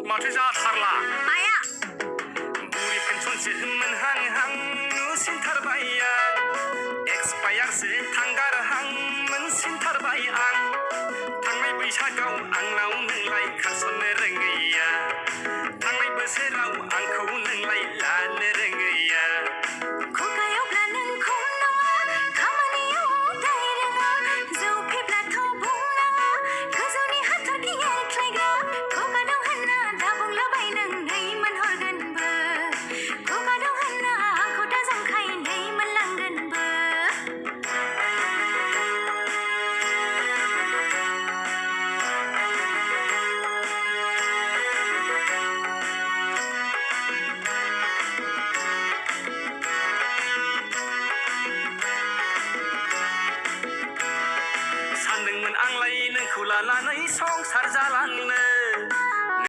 माथो जाथारला माया बुरि पेन्सनसो मोनहांहां नुसिनथारबाय आं एक्सपायारसो थांगारहां मोनसिनथारबाय आं थांनाय बैसागाव आंनाव नोंलाय खारसननो रोङैया थांनाय बोसोराव आंखौ नोंलाय लानो रोङैया खुगायावब्ला नोंखौ नाङा खामानियाव दाय रोङा जौ फेब्लाथ' बुंनाङा गोजौनि हाथरखि एरख्लायग्रा खुगा दं होनना दा बुंलाबायनों नै मोनहरगोनबो खुगा दं होनना आंखौ दा जंखाय नै मोनलांगोनबो सानदोंमोन आंलाय नोंखौ लानानै संसार जालांगोन